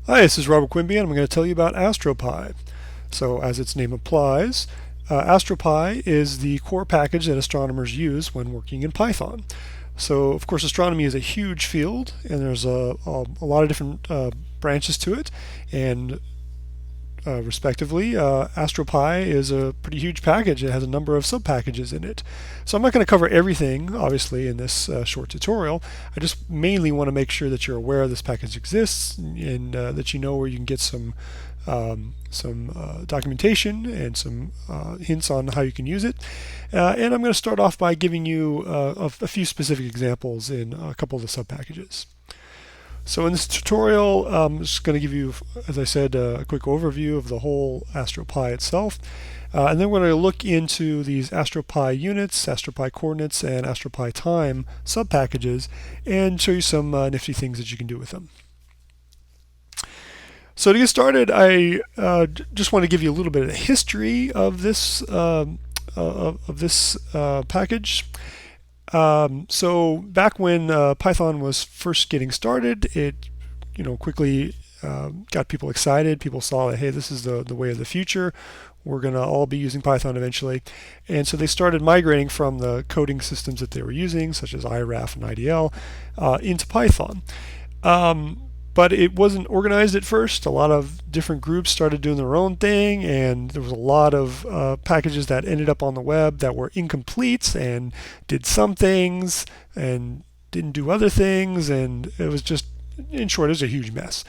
Hi, this is Robert Quimby, and I'm going to tell you about AstroPy. So, as its name implies, AstroPy is the core package that astronomers use when working in Python. So, of course, astronomy is a huge field, and there's a lot of different branches to it, and respectively, AstroPy is a pretty huge package. It has a number of sub-packages in it. So I'm not going to cover everything, obviously, in this short tutorial. I just mainly want to make sure that you're aware this package exists and that you know where you can get some documentation and some hints on how you can use it. And I'm going to start off by giving you a few specific examples in a couple of the sub-packages. So in this tutorial, I'm just going to give you, as I said, a quick overview of the whole AstroPy itself. And then we're going to look into these AstroPy units, AstroPy coordinates, and AstroPy time sub-packages and show you some nifty things that you can do with them. So to get started, I just want to give you a little bit of the history of this package. So back when Python was first getting started, it quickly got people excited. People saw that, hey, this is the way of the future. We're going to all be using Python eventually. And so they started migrating from the coding systems that they were using, such as IRAF and IDL, into Python. But it wasn't organized at first. A lot of different groups started doing their own thing, and there was a lot of packages that ended up on the web that were incomplete and did some things and didn't do other things, and it was just, in short, it was a huge mess.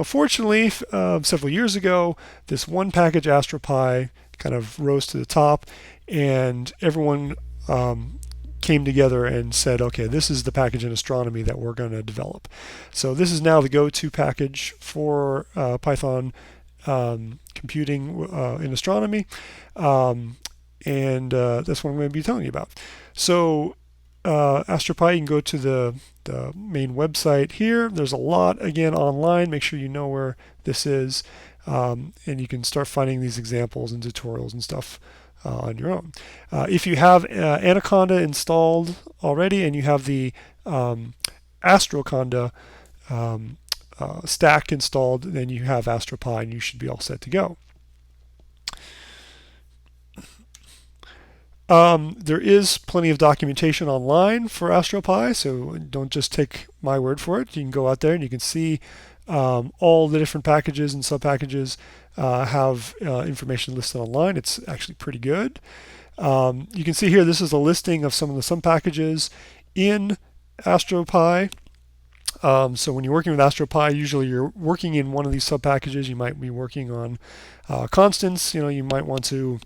Fortunately, several years ago, this one package, AstroPy, kind of rose to the top, and everyone came together and said, okay, this is the package in astronomy that we're going to develop. So this is now the go-to package for Python computing in astronomy, and that's what I'm going to be telling you about. So AstroPy, you can go to the main website here. There's a lot, again, online. Make sure you know where this is, and you can start finding these examples and tutorials and stuff on your own. If you have Anaconda installed already and you have the Astroconda stack installed, then you have AstroPy and you should be all set to go. There is plenty of documentation online for AstroPy, so don't just take my word for it. You can go out there and you can see all the different packages and sub-packages have information listed online. It's actually pretty good. You can see here, this is a listing of some of the sub-packages in AstroPy. So when you're working with AstroPy, usually you're working in one of these sub-packages. You might be working on constants. You might want to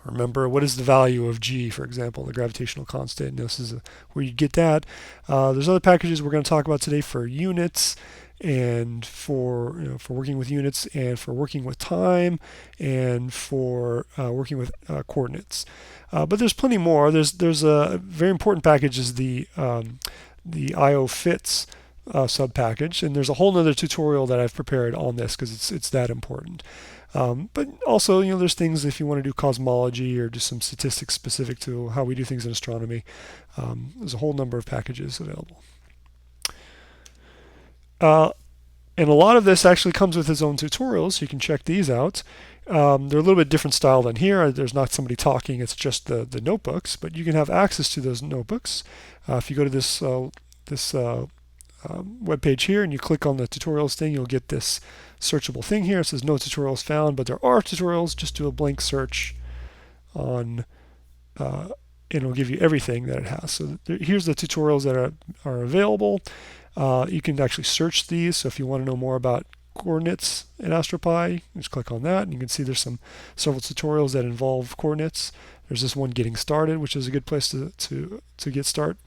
remember what is the value of G, for example, the gravitational constant. And this is where you get that. There's other packages we're going to talk about today for units and for working with units and for working with time and for working with coordinates. But there's plenty more. There's a very important package is the IO fits sub-package, and there's a whole other tutorial that I've prepared on this because it's that important. But also, there's things if you want to do cosmology or just some statistics specific to how we do things in astronomy. There's a whole number of packages available. And a lot of this actually comes with its own tutorials, so you can check these out. They're a little bit different style than here. There's not somebody talking, it's just the notebooks, but you can have access to those notebooks. If you go to this web page here and you click on the tutorials thing, you'll get this searchable thing here. It says no tutorials found, but there are tutorials. Just do a blank search on and it'll give you everything that it has. So here's the tutorials that are available. You can actually search these. So if you want to know more about coordinates in AstroPy, just click on that and you can see there's several tutorials that involve coordinates. There's this one, getting started, which is a good place to get started,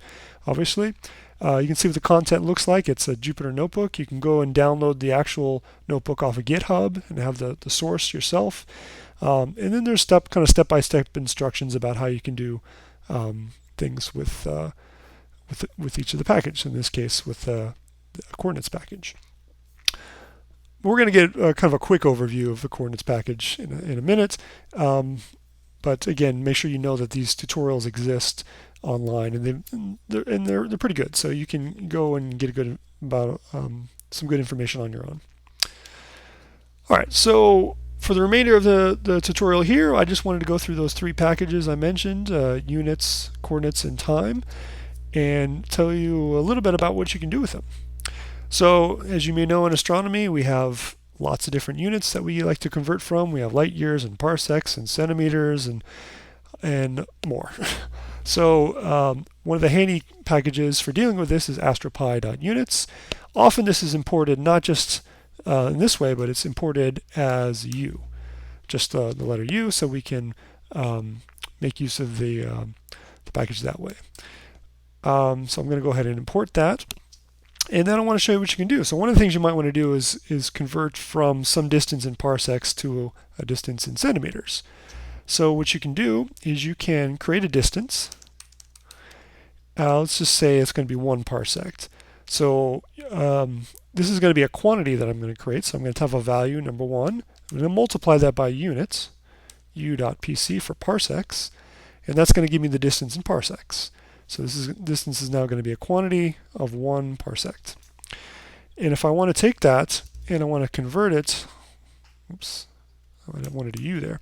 obviously. You can see what the content looks like. It's a Jupyter notebook. You can go and download the actual notebook off of GitHub and have the source yourself. And then there's step-by-step instructions about how you can do things with each of the package. In this case, with the coordinates package. We're going to get kind of a quick overview of the coordinates package in a minute. But again, make sure you know that these tutorials exist online, and they're pretty good. So you can go and get a good some good information on your own. All right, so for the remainder of the tutorial here, I just wanted to go through those three packages I mentioned, units, coordinates, and time, and tell you a little bit about what you can do with them. So as you may know, in astronomy, we have lots of different units that we like to convert from. We have light years and parsecs and centimeters and more. So one of the handy packages for dealing with this is AstroPy.units. Often this is imported not just in this way, but it's imported as U, just the letter U, so we can make use of the package that way. So I'm going to go ahead and import that. And then I want to show you what you can do. So one of the things you might want to do is convert from some distance in parsecs to a distance in centimeters. So what you can do is you can create a distance. Let's just say it's going to be 1 parsec. So this is going to be a quantity that I'm going to create. So I'm going to have a value, number 1. I'm going to multiply that by units, u.pc for parsecs, and that's going to give me the distance in parsecs. So distance is now going to be a quantity of 1 parsec. And if I want to take that and I want to convert it, oops, I wanted a u there,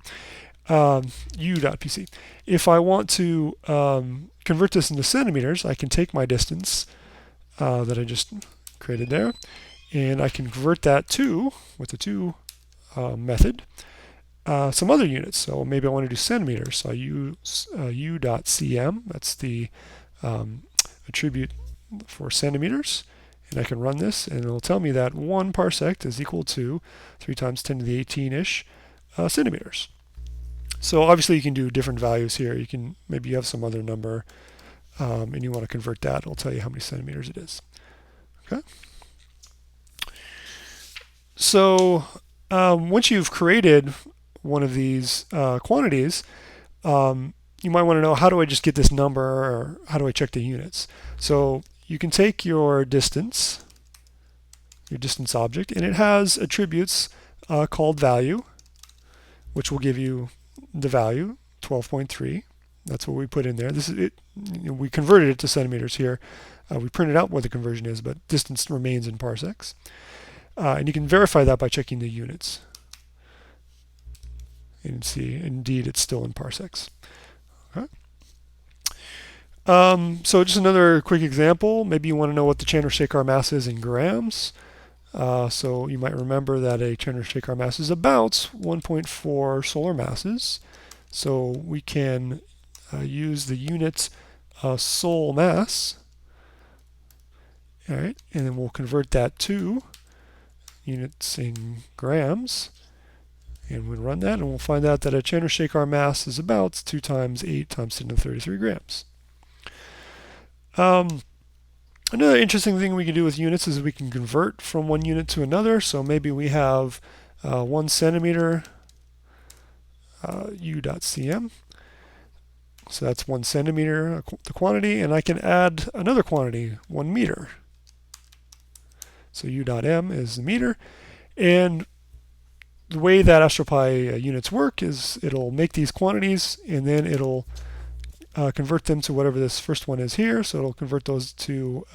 u.pc. If I want to convert this into centimeters, I can take my distance that I just created there, and I can convert that to, with the to method, some other units. So maybe I want to do centimeters. So I use u.cm, that's the attribute for centimeters, and I can run this, and it'll tell me that 1 parsec is equal to 3 times 10 to the 18-ish centimeters. So obviously you can do different values here. You can, maybe you have some other number and you want to convert that. It'll tell you how many centimeters it is. Okay. So once you've created one of these quantities, you might want to know, how do I just get this number, or how do I check the units? So you can take your distance object, and it has attributes called value, which will give you the value, 12.3. That's what we put in there. This is it. We converted it to centimeters here. We printed out what the conversion is, but distance remains in parsecs. And you can verify that by checking the units. And see, indeed, it's still in parsecs. Okay. So just another quick example. Maybe you want to know what the Chandrasekhar mass is in grams. So you might remember that a Chandrasekhar mass is about 1.4 solar masses. So we can use the unit sol mass. All right, and then we'll convert that to units in grams. And we'll run that, and we'll find out that a Chandrasekhar mass is about 2 times 8 times 10 to the 33 grams. Another interesting thing we can do with units is we can convert from one unit to another. So maybe we have 1 centimeter u.cm. So that's 1 centimeter, the quantity, and I can add another quantity, 1 meter. So u.m is the meter. And the way that AstroPy units work is it'll make these quantities, and then it'll convert them to whatever this first one is here. So it'll convert those to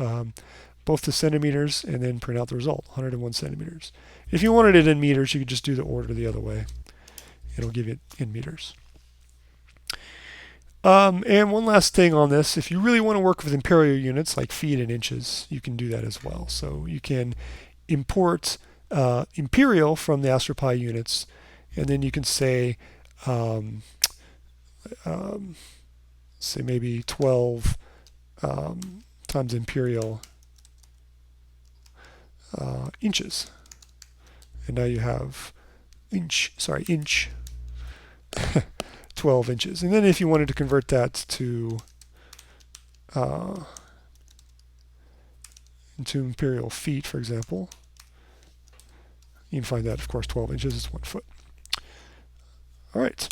both the centimeters and then print out the result, 101 centimeters. If you wanted it in meters, you could just do the order the other way. It'll give you it in meters. And one last thing on this, if you really want to work with imperial units like feet and inches, you can do that as well. So you can import imperial from the AstroPy units, and then you can say say maybe 12 times imperial inches, and now you have inch 12 inches. And then if you wanted to convert that to into imperial feet, for example, you can find that, of course, 12 inches is 1 foot. All right.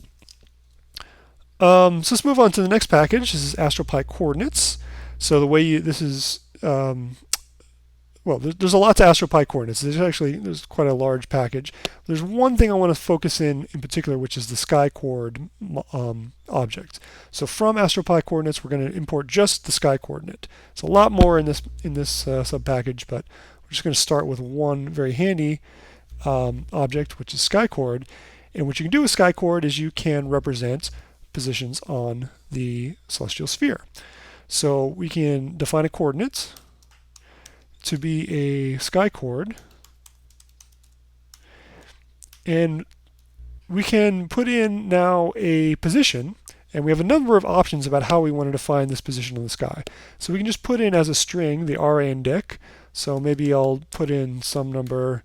So let's move on to the next package. This is AstroPy coordinates. So the way this is, well, there's a lot to AstroPy coordinates. There's quite a large package. There's one thing I want to focus in particular, which is the sky coord object. So from AstroPy coordinates, we're going to import just the sky coordinate. It's a lot more in this sub package, but we're just going to start with one very handy object, which is skycord. And what you can do with skycord is you can represent positions on the celestial sphere. So we can define a coordinate to be a skycord, and we can put in now a position, and we have a number of options about how we want to define this position in the sky. So we can just put in as a string the RA and dec. So maybe I'll put in some number,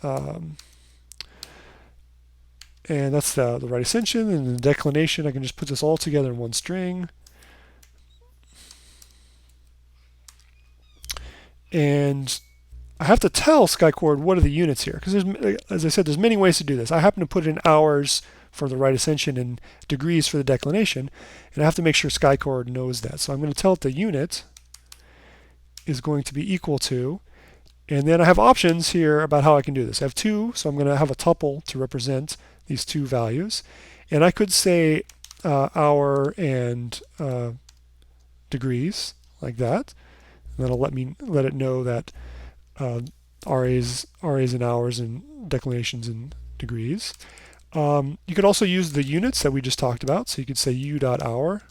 and that's the right ascension, and the declination. I can just put this all together in one string. And I have to tell skycord what are the units here, because as I said, there's many ways to do this. I happen to put in hours for the right ascension and degrees for the declination, and I have to make sure skycord knows that. So I'm going to tell it the unit is going to be equal to, and then I have options here about how I can do this. I have two, so I'm going to have a tuple to represent these two values, and I could say hour and degrees like that. And that'll let it know that RAs in hours and declinations in degrees. You could also use the units that we just talked about. So you could say u.hour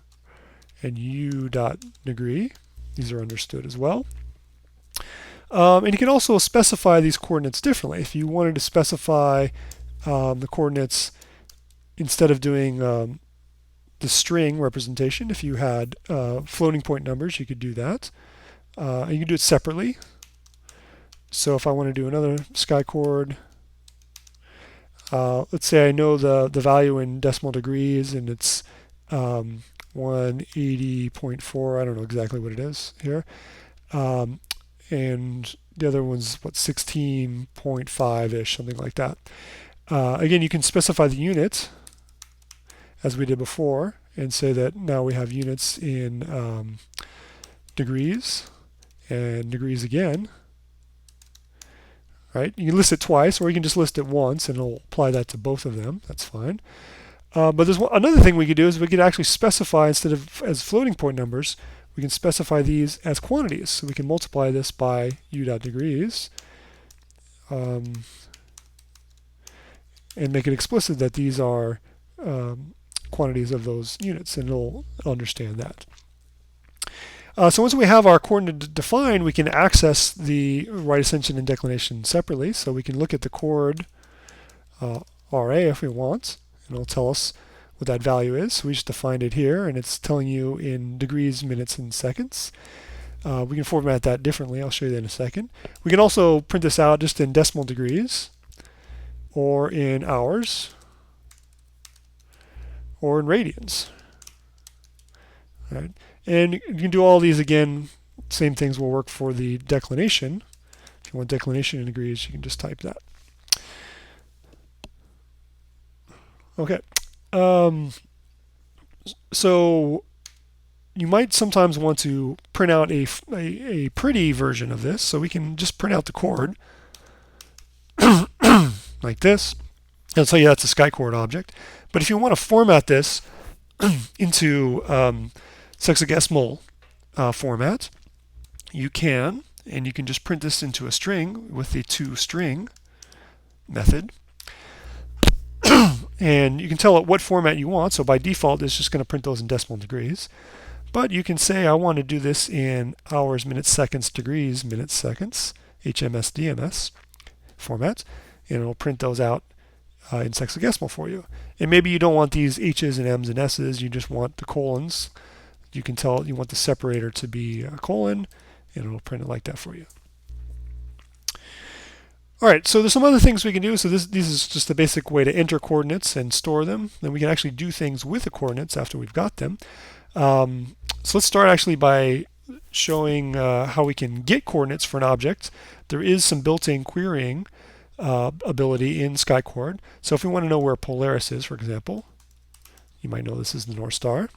and u.degree. These are understood as well. And you can also specify these coordinates differently. If you wanted to specify the coordinates instead of doing the string representation, if you had floating point numbers, you could do that. And you can do it separately. So if I want to do another skycord, let's say I know the value in decimal degrees, and it's 180.4. I don't know exactly what it is here. And the other one's, what, 16.5-ish, something like that. Again, you can specify the unit, as we did before, and say that now we have units in degrees, and degrees again, right? You can list it twice, or you can just list it once, and it'll apply that to both of them. That's fine. But there's another thing we could do is we could actually specify, instead of as floating point numbers, we can specify these as quantities. So we can multiply this by u.degrees, and make it explicit that these are quantities of those units, and it'll understand that. So once we have our coordinate defined, we can access the right ascension and declination separately. So we can look at the chord RA if we want, and it'll tell us what that value is. So we just defined it here, and it's telling you in degrees, minutes, and seconds. We can format that differently. I'll show you that in a second. We can also print this out just in decimal degrees, or in hours, or in radians. All right. And you can do all these again. Same things will work for the declination. If you want declination in degrees, you can just type that. Okay. So you might sometimes want to print out a pretty version of this. So we can just print out the chord like this. It'll tell you that's a skycord object. But if you want to format this into sexagesimal format, you can, and you can just print this into a string with the toString method. And you can tell it what format you want. So by default, it's just going to print those in decimal degrees. But you can say, I want to do this in hours, minutes, seconds, degrees, minutes, seconds, HMS, DMS format, and it'll print those out in sexagesimal for you. And maybe you don't want these H's and M's and S's, you just want the colons. You can tell you want the separator to be a colon, and it'll print it like that for you. All right, so there's some other things we can do. So this is just a basic way to enter coordinates and store them. Then we can actually do things with the coordinates after we've got them. So let's start actually by showing how we can get coordinates for an object. There is some built-in querying ability in skycord. So if we want to know where Polaris is, for example, you might know this is the North Star,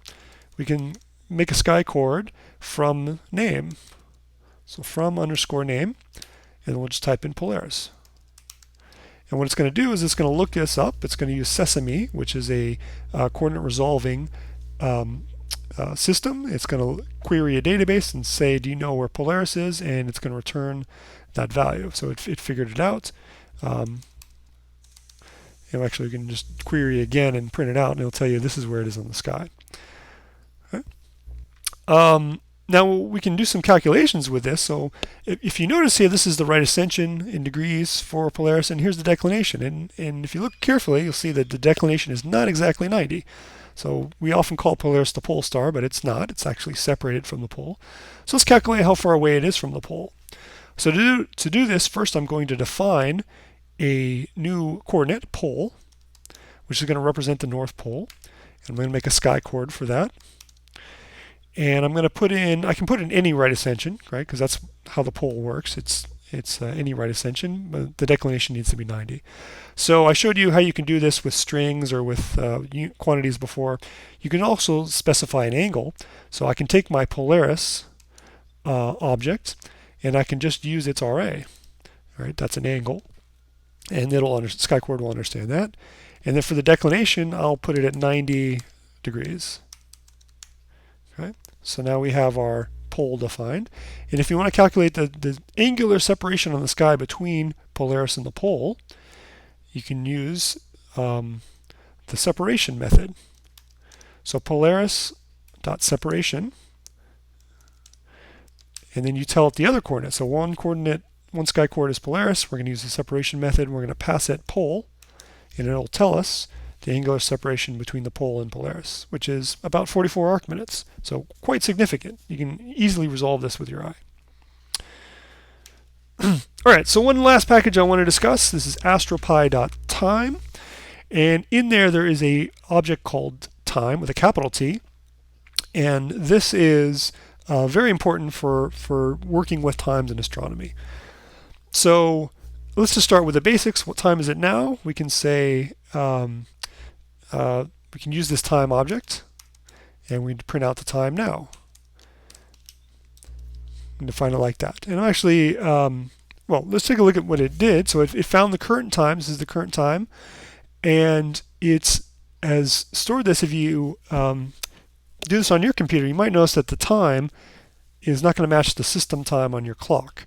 we can make a skycord from name. So from _ name, and we'll just type in Polaris. And what it's going to do is it's going to look this up. It's going to use Sesame, which is a coordinate resolving system. It's going to query a database and say, do you know where Polaris is? And it's going to return that value. So it figured it out. Actually, you can just query again and print it out, and it'll tell you this is where it is on the sky. Okay. Now we can do some calculations with this. So if you notice here, this is the right ascension in degrees for Polaris, and here's the declination. And if you look carefully, you'll see that the declination is not exactly 90. So we often call Polaris the pole star, but it's not. It's actually separated from the pole. So let's calculate how far away it is from the pole. So to do this, first I'm going to define a new coordinate, pole, which is going to represent the North Pole. And I'm going to make a sky chord for that. And I'm going to put in, I can put in any right ascension, right? Because that's how the pole works. It's any right ascension, but the declination needs to be 90. So I showed you how you can do this with strings or with quantities before. You can also specify an angle. So I can take my Polaris object, and I can just use its RA. All right, that's an angle, and sky chord will understand that. And then for the declination, I'll put it at 90 degrees. Okay, so now we have our pole defined. And if you want to calculate the angular separation on the sky between Polaris and the pole, you can use the separation method. So Polaris dot separation, and then you tell it the other coordinate. So one sky chord is Polaris. We're going to use the separation method. We're going to pass it pole, and it'll tell us the angular separation between the pole and Polaris, which is about 44 arc minutes. So quite significant. You can easily resolve this with your eye. All right, so one last package I want to discuss. This is AstroPy.time. And in there is a object called time with a capital T. And this is very important for working with times in astronomy. So let's just start with the basics. What time is it now? We can say, we can use this time object, and we print out the time now. And define it like that. And actually, well, let's take a look at what it did. So it found the current time. This is the current time. And it's has stored this. If you do this on your computer, you might notice that the time is not going to match the system time on your clock.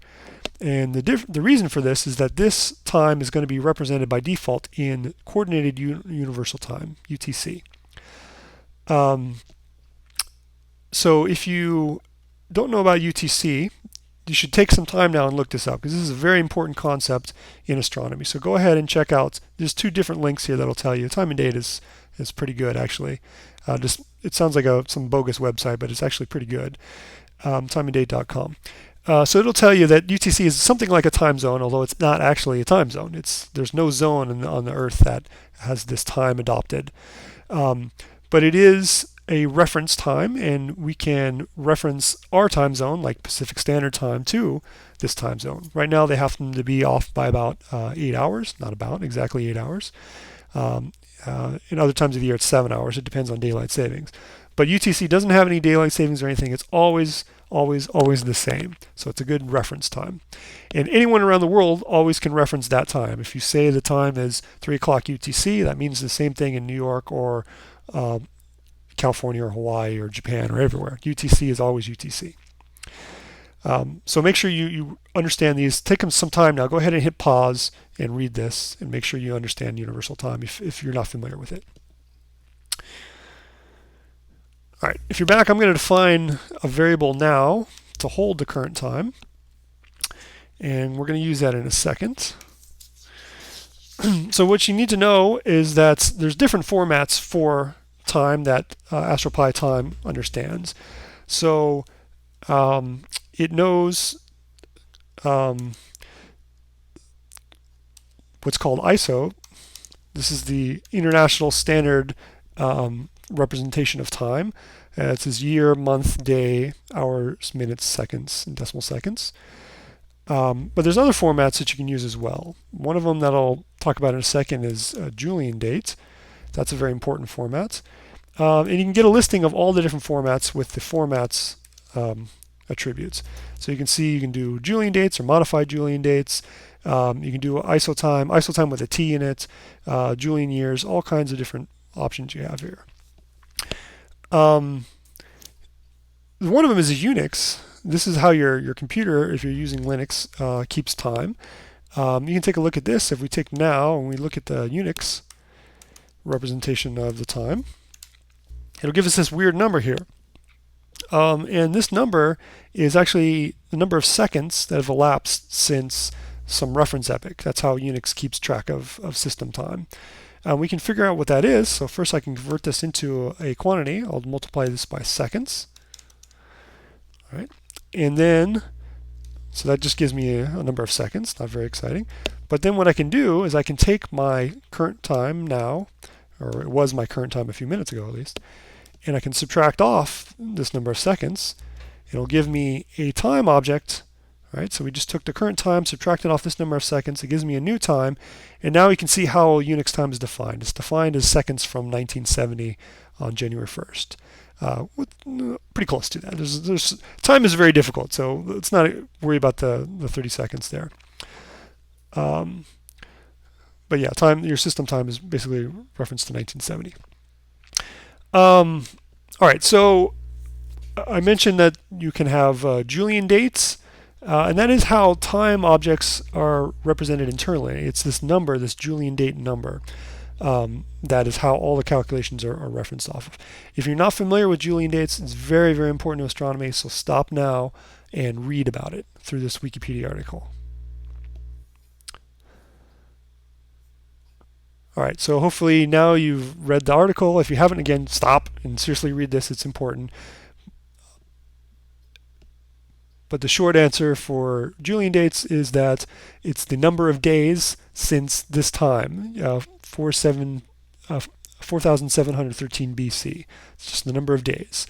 And the reason for this is that this time is going to be represented by default in Coordinated Universal Time, UTC. So if you don't know about UTC, you should take some time now and look this up, because this is a very important concept in astronomy. So go ahead and check out, there's two different links here that'll tell you. Time and date is pretty good, actually. It sounds like some bogus website, but it's actually pretty good. Timeanddate.com. So it'll tell you that UTC is something like a time zone, although it's not actually a time zone. There's no zone on the Earth that has this time adopted. But it is a reference time, and we can reference our time zone, like Pacific Standard Time, to this time zone. Right now they happen to be off by about 8 hours, not about, exactly 8 hours. In other times of the year it's 7 hours. It depends on daylight savings. But UTC doesn't have any daylight savings or anything. It's always the same. So it's a good reference time. And anyone around the world always can reference that time. If you say the time is 3 o'clock UTC, that means the same thing in New York or California or Hawaii or Japan or everywhere. UTC is always UTC. So make sure you understand these. Take them some time now. Go ahead and hit pause and read this and make sure you understand universal time if you're not familiar with it. All right, if you're back, I'm going to define a variable now to hold the current time. And we're going to use that in a second. So what you need to know is that there's different formats for time that AstroPy time understands. So it knows what's called ISO. This is the International Standard representation of time. It says year, month, day, hours, minutes, seconds, and decimal seconds. But there's other formats that you can use as well. One of them that I'll talk about in a second is Julian date. That's a very important format. And you can get a listing of all the different formats with the formats attributes. So you can see you can do Julian dates or modified Julian dates. You can do ISO time with a T in it, Julian years, all kinds of different options you have here. One of them is a Unix. this is how your computer, if you're using Linux, keeps time. You can take a look at this. If we take now and we look at the Unix representation of the time, it'll give us this weird number here. And this number is actually the number of seconds that have elapsed since some reference epoch. That's how Unix keeps track of system time. We can figure out what that is. So first I can convert this into a quantity. I'll multiply this by seconds. All right. And then, so that just gives me a number of seconds, not very exciting. But then what I can do is I can take my current time now, or it was my current time a few minutes ago at least, and I can subtract off this number of seconds. It'll give me a time object. Right, so we just took the current time, subtracted off this number of seconds. It gives me a new time, and now we can see how Unix time is defined. It's defined as seconds from 1970 on January 1st. Pretty close to that. Time is very difficult, so let's not worry about the 30 seconds there. But yeah, your system time is basically referenced to 1970. All right, so I mentioned that you can have Julian dates. And that is how time objects are represented internally. It's this number, this Julian date number. That is how all the calculations are referenced off of. If you're not familiar with Julian dates, it's very, very important to astronomy, so stop now and read about it through this Wikipedia article. All right, so hopefully now you've read the article. If you haven't, again, stop and seriously read this. It's important. But the short answer for Julian dates is that it's the number of days since this time, 4,713 BC. It's just the number of days.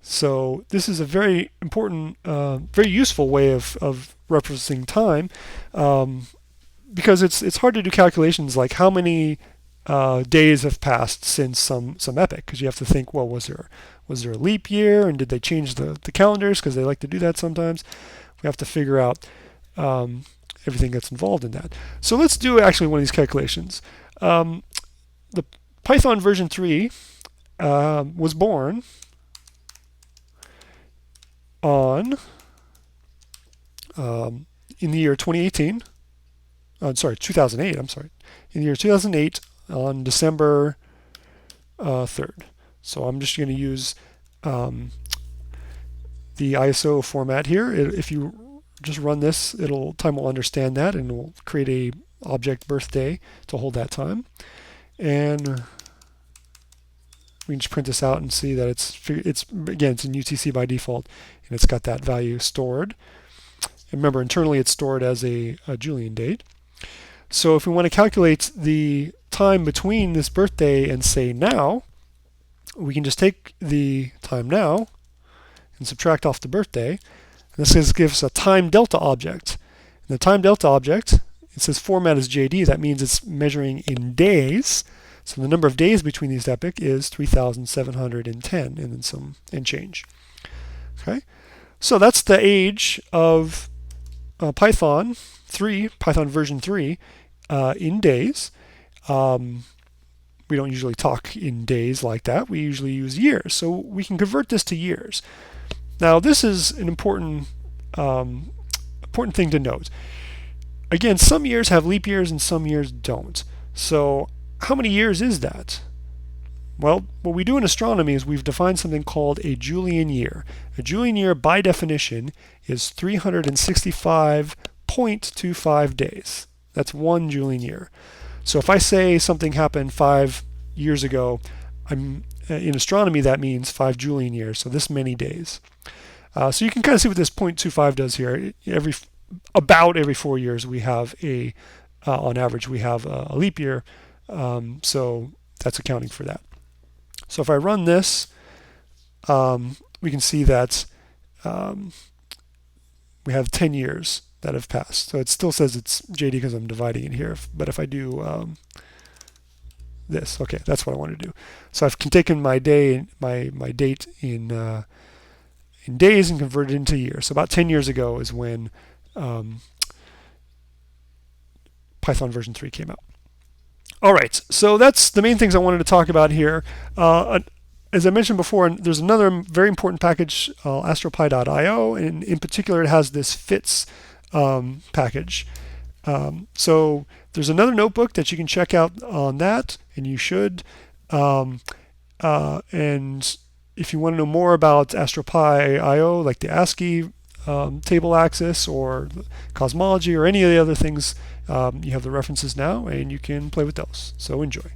So this is a very important, very useful way of referencing time, because it's hard to do calculations like how many days have passed since some epoch, because you have to think, well, was there a leap year, and did they change the calendars, because they like to do that sometimes. We have to figure out everything that's involved in that. So let's do actually one of these calculations. The Python version 3 was born on in the year 2018. 2008. I'm sorry, in the year 2008 on December 3rd. So I'm just going to use the ISO format here. If you just run this, time will understand that, and it will create a object birthday to hold that time. And we can just print this out and see that it's in UTC by default, and it's got that value stored. And remember, internally it's stored as a Julian date. So if we want to calculate the time between this birthday and say now, we can just take the time now and subtract off the birthday. And this gives us a time delta object. And the time delta object, it says format as JD. That means it's measuring in days. So the number of days between these epoch is 3,710 and then some and change. Okay, so that's the age of Python version 3 in days. We don't usually talk in days like that. We usually use years. So we can convert this to years. Now this is an important thing to note. Again, some years have leap years and some years don't. So how many years is that? Well, what we do in astronomy is we've defined something called a Julian year. A Julian year, by definition, is 365.25 days. That's one Julian year. So if I say something happened 5 years ago, in astronomy that means 5 Julian years, so this many days. So you can kind of see what this 0.25 does here. About every 4 years we have on average we have a leap year, so that's accounting for that. So if I run this, we can see that we have 10 years that have passed. So it still says it's JD because I'm dividing it here. But if I do this, okay, that's what I want to do. So I've taken my day, my date in days and converted it into years. So about 10 years ago is when Python version 3 came out. All right, so that's the main things I wanted to talk about here. as I mentioned before, there's another very important package, AstroPy.io, and in particular, it has this fits package. So there's another notebook that you can check out on that, and you should. And if you want to know more about AstroPy.io, like the ASCII table axis or cosmology or any of the other things, you have the references now, and you can play with those. So enjoy.